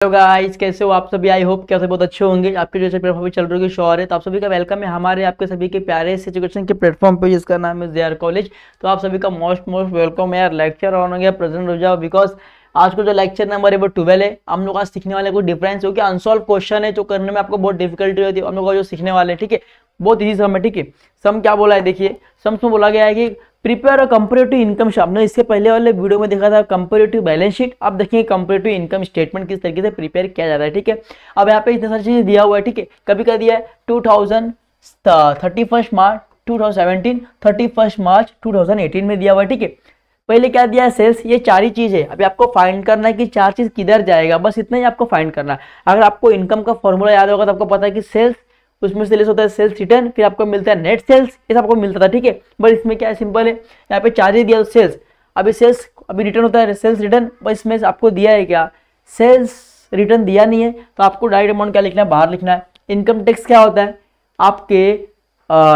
Hello guys, कैसे हो आप सभी। आई होप कैसे बहुत अच्छे होंगे। आपके जैसे प्लेटफॉर्म पे चल रही है शोर है, तो आप सभी का वेलकम है हमारे आपके सभी के प्यारे से एजुकेशन के प्लेटफॉर्म पे, जिसका नाम है जेआर कॉलेज। तो आप सभी का मोस्ट वेलकम है यार। लेक्चर ऑन हो गया, प्रेजेंट हो जाओ, बिकॉज आज को जो लेक्चर नंबर है वो 12 है। हम लोग आज सीखने वाले कोई डिफरेंस हो, अनसॉल्व क्वेश्चन है जो करने में आपको बहुत डिफिकल्टी होती है। हम लोग जो सीखने वाले हैं, ठीक है, बहुत ईजी सम है। ठीक है, सम क्या बोला है, देखिए सम्स में बोला गया है कि प्रिपेयर कंपेरेटिव इनकम शीट। आपने इससे पहले वाले वीडियो में देखा था कंपेरेटिव बैलेंस शीट। अब देखिए कंपेरेटिव इनकम स्टेटमेंट किस तरीके से प्रिपेयर किया जाता है। ठीक है, अब यहाँ पे इतनी सारी चीजें दिया हुआ है। ठीक है, कभी क्या दिया है 31 मार्च 2017, 31 मार्च 2018 में दिया हुआ है। ठीक है, पहले क्या दिया है, सेल्स। ये चार ही चीज है। अभी आपको फाइंड करना है कि चार चीज किधर जाएगा, बस इतना ही आपको फाइंड करना है। अगर आपको इनकम का फॉर्मूला याद होगा तो आपको पता है कि सेल्स, उसमें से लेस होता है सेल्स रिटर्न, फिर आपको मिलता है नेट सेल्स, ये सब आपको मिलता था। ठीक है, बस इसमें क्या है, सिंपल है। यहाँ पे चार ही दिया सेल्स, अभी सेल्स, अभी रिटर्न होता है सेल्स रिटर्न, बस इसमें आपको दिया है क्या, सेल्स रिटर्न दिया नहीं है, तो आपको डायरेक्ट अमाउंट क्या लिखना है, बाहर लिखना है। इनकम टैक्स क्या होता है, आपके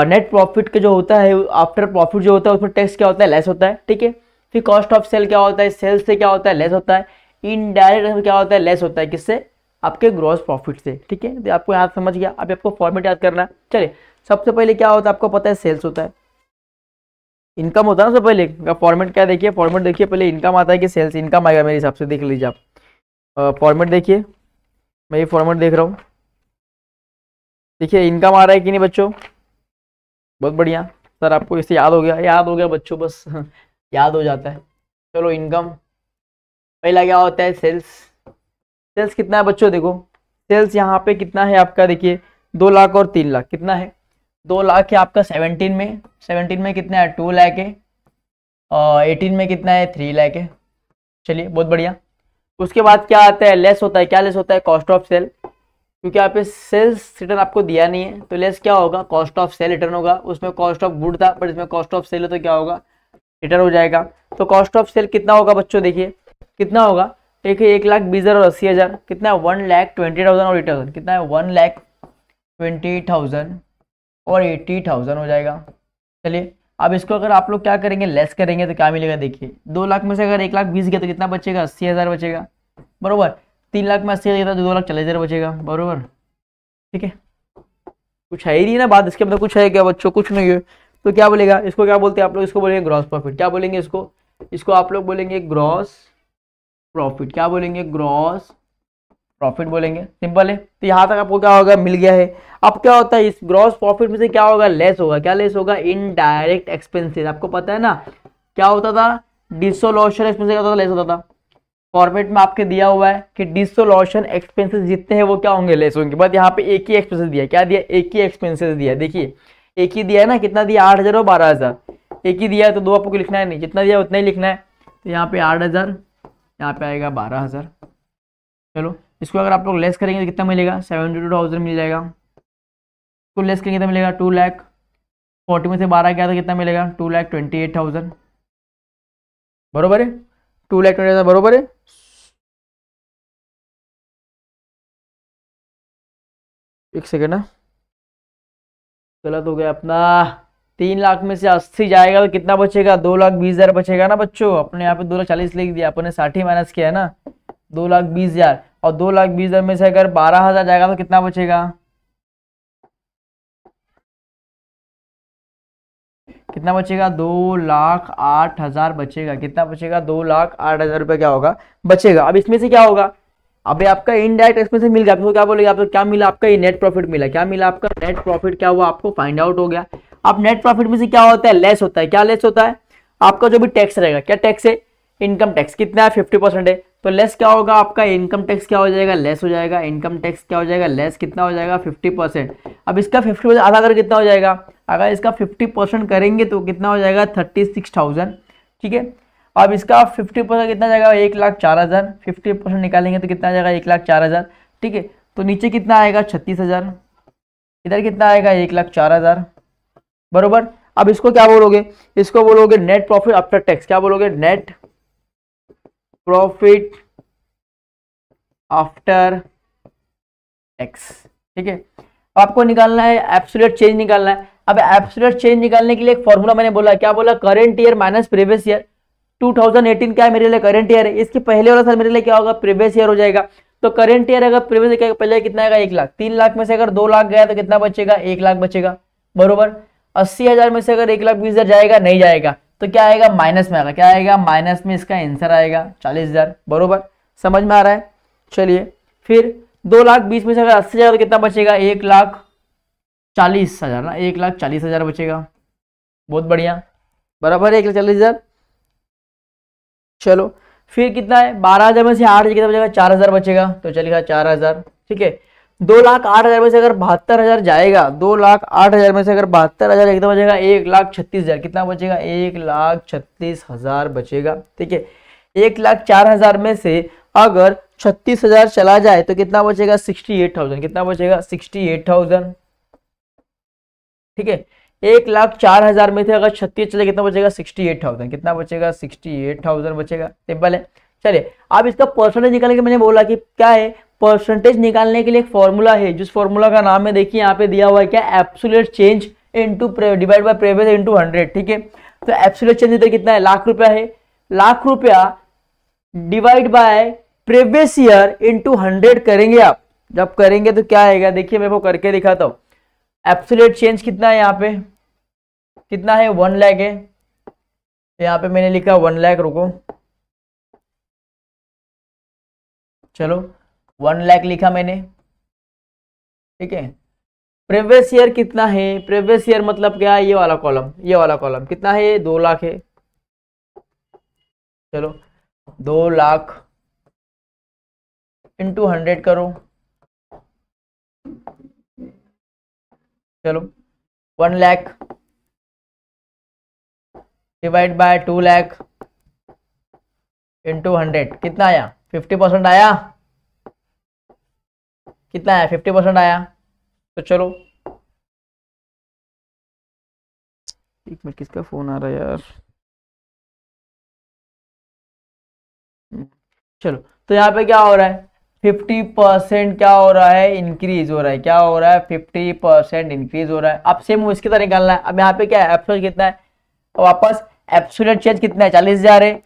नेट प्रॉफिट के जो होता है, आफ्टर प्रॉफिट जो होता है उसमें टैक्स क्या होता है, लेस होता है। ठीक है, फिर कॉस्ट ऑफ सेल क्या होता है, सेल्स से क्या होता है, लेस होता है। इनडायरेक्ट क्या होता है, लेस होता है, किससे, आपके ग्रॉस प्रॉफिट से। ठीक है, तो आपको याद समझ गया। अभी आपको फॉर्मेट याद करना है। चलिए, सबसे पहले क्या होता है आपको पता है, सेल्स होता है, इनकम होता है ना। सबसे पहले फॉर्मेट क्या, देखिए फॉर्मेट देखिए, पहले इनकम आता है कि सेल्स, इनकम आएगा मेरे हिसाब से, देख लीजिए आप फॉर्मेट देखिए। मैं ये फॉर्मेट देख रहा हूँ, देखिए इनकम आ रहा है कि नहीं बच्चों, बहुत बढ़िया सर, आपको इससे याद हो गया बच्चों, बस याद हो जाता है। चलो, इनकम पहला क्या होता है, सेल्स। सेल्स कितना है बच्चों, देखो सेल्स यहाँ पे कितना है आपका, देखिए 2 लाख और 3 लाख, कितना है 2 लाख है आपका 17 में कितना है 2 लाख है, और 18 में कितना है 3 लाख है। चलिए, बहुत बढ़िया। उसके बाद क्या आता है, लेस होता है। क्या लेस होता है, कॉस्ट ऑफ सेल, क्योंकि यहाँ पे सेल्स रिटर्न आपको दिया नहीं है, तो लेस क्या होगा, कॉस्ट ऑफ सेल रिटर्न होगा। उसमें कॉस्ट ऑफ गुड था, बट इसमें कॉस्ट ऑफ सेल है, तो क्या होगा, रिटर्न हो जाएगा। तो कॉस्ट ऑफ सेल कितना होगा बच्चों, देखिए कितना होगा, एक है 1,20,000 और 80,000, कितना है 1,20,000 और 80,000, कितना है 1,20,000 और 80,000 हो जाएगा। चलिए, अब इसको अगर आप लोग क्या करेंगे, लेस करेंगे तो क्या मिलेगा, देखिए 2 लाख में से अगर 1,20,000 गया तो कितना बचेगा, 80,000 बचेगा, बरोबर। 3 लाख में 80,000 गया तो 2,40,000 बचेगा, बरोबर। ठीक है, कुछ है ही नहीं ना बात, इसके मतलब कुछ है क्या बच्चों, कुछ नहीं है। तो क्या बोलेगा, इसको क्या बोलते हैं आप लोग, इसको बोलेंगे ग्रॉस प्रॉफिट। क्या बोलेंगे इसको आप लोग बोलेंगे ग्रॉस प्रॉफिट। क्या बोलेंगे, ग्रॉस प्रॉफिट बोलेंगे, सिंपल है। तो यहाँ तक आपको क्या होगा, मिल गया है। अब क्या होता है, इस ग्रॉस प्रॉफिट में से क्या होगा, लेस होगा। क्या लेस होगा, इनडायरेक्ट एक्सपेंसेस। आपको पता है ना क्या होता था, डिसोल्यूशन एक्सपेंसेस क्या होता था, लेस होता था। फॉर्मेट में आपके दिया हुआ है कि डिसोल्यूशन एक्सपेंसेस जितने हैं वो क्या होंगे, लेस होंगे। बट यहाँ पे एक ही एक्सपेंसेस दिया, क्या दिया, एक ही एक्सपेंसेस दिया। देखिए एक ही दिया है ना, कितना दिया, 8,000 और 12,000, एक ही दिया है, तो दो आपको लिखना है नहीं, जितना दिया उतना ही लिखना है। तो यहाँ पे 8,000, यहाँ पे आएगा 12,000। चलो, इसको अगर आप लोग लेस करेंगे तो कितना मिलेगा, 72,000 मिल जाएगा। इसको लेस करेंगे कितना मिलेगा, 2 लाख। 40 में से 12 गया तो कितना मिलेगा, 2,28,000, बरोबर है। 2,28,000 बरोबर है। एक सेकेंड ना, गलत हो गया अपना। 3 लाख में से 80 जाएगा तो कितना बचेगा, 2,20,000 बचेगा ना बच्चों। अपने यहाँ पे 2,40,000 लिख दिया, अपने 60 माइनस किया है ना, 2,20,000। और 2,20,000 में से अगर 12,000 जाएगा तो कितना बचेगा, कितना बचेगा, 2,08,000 बचेगा। कितना बचेगा, 2,08,000 रुपये क्या होगा, बचेगा। अब इसमें से क्या होगा, अभी आपका इनडायरेक्ट एक्सपेंसेस मिल गया, आपको क्या बोलेगा, आपको क्या मिला, आपका ये नेट प्रॉफिट मिला। क्या मिला, आपका नेट प्रॉफिट क्या हुआ, आपको फाइंड आउट हो गया। अब नेट प्रॉफिट में से क्या होता है, लेस होता है। क्या लेस होता है, आपका जो भी टैक्स रहेगा, क्या टैक्स है, इनकम टैक्स, कितना है 50% है, तो लेस क्या होगा, आपका इनकम टैक्स क्या हो जाएगा, लेस हो जाएगा। इनकम टैक्स क्या हो जाएगा, लेस, कितना हो जाएगा 50%। अब इसका 50% आधा कर कितना हो जाएगा, अगर इसका 50% करेंगे तो कितना हो जाएगा, 36,000। ठीक है, अब इसका 50% कितना जाएगा, 1,04,000। 50% निकालेंगे तो कितना जाएगा, 1,04,000। ठीक है, तो नीचे कितना आएगा, 36,000। इधर कितना आएगा, 1,04,000, बरोबर। अब इसको क्या बोलोगे, इसको बोलोगे नेट प्रॉफिट आफ्टर टैक्स। क्या बोलोगे, नेट प्रॉफिट आफ्टर टैक्स। ठीक है, आपको निकालना है एब्सोल्यूट चेंज निकालना है। अब एब्सोल्यूट चेंज निकालने के लिए एक फॉर्मूला मैंने बोला, क्या बोला, current year minus previous year. 2018 क्या है मेरे लिए, करंट ईयर है। इसके पहले वाला साल मेरे लिए क्या होगा, प्रीवियस ईयर हो जाएगा। तो करेंट ईयर अगर प्रीवियस ईयर पहले कितना आएगा 1 लाख, 3 लाख में से अगर 2 लाख गया तो कितना बचेगा 1 लाख बचेगा, बरोबर। 80,000 में से अगर 1,20,000 जाएगा नहीं जाएगा तो क्या आएगा माइनस में आएगा, क्या आएगा माइनस में, इसका आंसर आएगा 40,000, बरोबर। समझ में आ रहा है। चलिए फिर 2,20,000 में से अगर 80,000 तो कितना बचेगा 1,40,000 ना, 1,40,000 बचेगा, बहुत बढ़िया, बराबर है 1,40,000। चलो फिर कितना है 12,000 में से 8,000 कितना बचेगा 4,000 बचेगा, तो चलिएगा 4,000, ठीक है। 2,08,000 में से अगर 72,000 जाएगा, 2,08,000 में से अगर 72,000 कितना बचेगा 1,36,000, कितना बचेगा 1,36,000 बचेगा, ठीक है। 1,04,000 में से अगर 36,000 चला जाए तो कितना बचेगा 68,000, कितना बचेगा 68,000, ठीक है। 1,04,000 में से अगर 36 चले कितना बचेगा 68,000, कितना बचेगा 68,000 बचेगा, सिंपल है। चलिए अब इसका परसेंटेज निकालने के मैंने बोला कि क्या है, परसेंटेज निकालने के लिए एक फॉर्मूला है, जिस फॉर्मूला का नाम है देखिए यहाँ पे दिया हुआ है क्या, absolute change into divide by previous into 100, ठीक है। तो एब्सोल्यूट चेंज इधर कितना है, लाख रुपया है, लाख रुपया divide by previous year into 100 करेंगे आप, जब करेंगे तो क्या आएगा देखिए मैं वो करके दिखाता हूँ। एब्सोल्यूट चेंज कितना है यहाँ पे, कितना है 1 लाख है, यहाँ पे मैंने लिखा 1 लाख, रुको चलो 1 लाख लिखा मैंने, ठीक है। प्रीवियस ईयर कितना है, प्रीवियस ईयर मतलब क्या है, ये वाला कॉलम, ये वाला कॉलम कितना है 2 लाख है, चलो 2 लाख इंटू 100 करो, चलो 1 lakh divide by 2 lakh into 100 कितना आया 50% आया, कितना आया 50% आया। तो चलो एक मिनट, किसका फोन आ रहा है यार, चलो तो यहाँ पे क्या हो रहा है 50% क्या हो रहा है, इंक्रीज हो रहा है, क्या हो रहा है 50% इंक्रीज हो रहा है। अब सेम इसकी तरह निकालना है। अब यहाँ पे क्या है एब्सोल्यूट कितना है, तो वापस एब्सोल्यूट चेंज कितना है 40,000 है,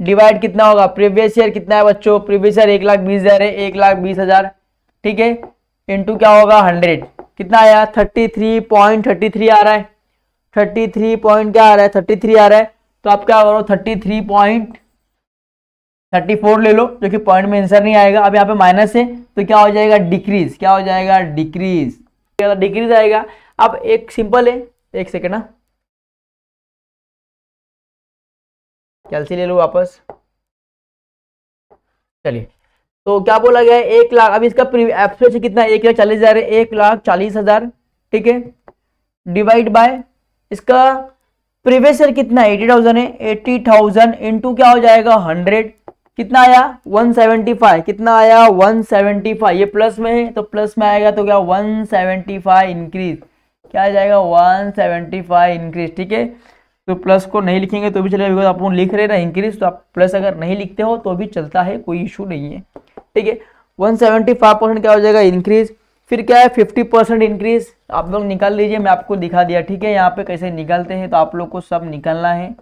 डिवाइड कितना होगा प्रीवियस ईयर कितना है बच्चों, प्रीवियस ईयर 1,20,000 है, 1,20,000, ठीक है, इंटू क्या होगा 100, कितना आया 33.33 आ रहा है, 33 पॉइंट क्या आ रहा है 33 आ रहा है। तो आप क्या करो 33.34 ले लो, जो कि पॉइंट में आंसर नहीं आएगा। अब यहाँ पे माइनस है तो क्या हो जाएगा डिक्रीज, क्या हो जाएगा डिक्रीज, डिक्रीज आएगा। अब एक सिंपल है, एक सेकेंड ना, कैलसी ले लो वापस, चलिए तो क्या बोला गया है 1 लाख, अब इसका एब्सोल्यूट कितना है 1,40,000 है, 1,40,000, ठीक है, डिवाइड बाय इसका प्रीवियस ईयर कितना है 80,000 है, 80,000 इंटू क्या हो जाएगा 100, कितना आया 175, कितना आया 175, ये प्लस में है तो प्लस में आएगा तो क्या 175 इंक्रीज, क्या आ जाएगा 175 इंक्रीज, ठीक है। तो प्लस को नहीं लिखेंगे तो भी चलेगा, बिकॉज आप लिख रहे हैं ना इंक्रीज, तो आप प्लस अगर नहीं लिखते हो तो भी चलता है, कोई इशू नहीं है, ठीक है। 175% क्या हो जाएगा इंक्रीज, फिर क्या है 50% इंक्रीज, आप लोग निकाल लीजिए, मैं आपको दिखा दिया, ठीक है। यहाँ पे कैसे निकालते हैं तो आप लोग को सब निकालना है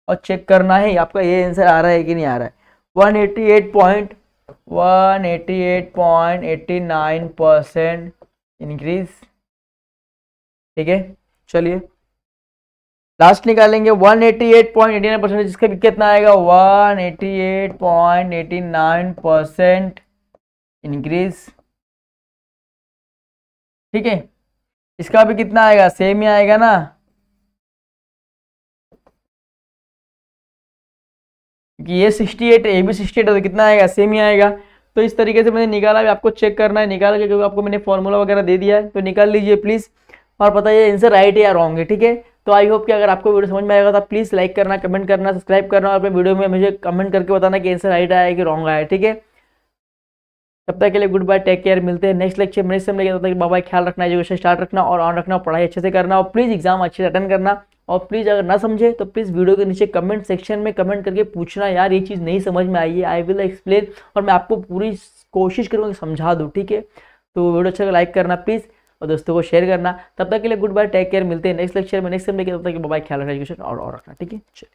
और चेक करना है आपका ये आंसर आ रहा है कि नहीं आ रहा है। 188.89% इंक्रीज, ठीक है। चलिए लास्ट निकालेंगे 188.89%, जिसका भी कितना आएगा 188.89% इंक्रीज, ठीक है। इसका भी कितना आएगा सेम ही आएगा ना, कि ये 68 है, ये भी 68 है, तो कितना आएगा सेम ही आएगा। तो इस तरीके से मैंने निकाला, भी आपको चेक करना है, निकाल के क्योंकि आपको मैंने फॉर्मूला वगैरह दे दिया है, तो निकाल लीजिए प्लीज और बताइए आंसर राइट है या रॉन्ग है, ठीक है। तो आई होप कि अगर आपको वीडियो समझ में आएगा तो प्लीज लाइक करना, कमेंट करना, सब्सक्राइब करना और अपने वीडियो में मुझे कमेंट करके बताना कि आंसर राइट आया है कि रॉन्ग आया है, ठीक है। तब तक के लिए गुड बाय, टेक केयर, मिलते हैं नेक्स्ट लेक्चर में, नेक्स्ट टाइम लेके, तब तक बाय, ख्याल रखना, एजुकेशन स्टार्ट रखना और ऑन रखना, पढ़ाई अच्छे से करना और प्लीज एग्जाम अच्छे से अटेंड करना। और प्लीज अगर ना समझे तो प्लीज वीडियो के नीचे कमेंट सेक्शन में कमेंट करके पूछना, यार ये चीज़ नहीं समझ में आई है, आई विल एक्सप्लेन, और मैं आपको पूरी कोशिश करूँगा समझा दूँ, ठीक है। तो वीडियो अच्छा लाइक करना प्लीज़ और दोस्तों को शेयर करना। तब तक के लिए गुड बाय, टेक केयर, मिलते हैं नेक्स्ट लेक्चर में, नेक्स्ट टाइम लेके, तब तक बाय, ख्याल रखना, एजुकेशन और रखना, ठीक है। चलिए।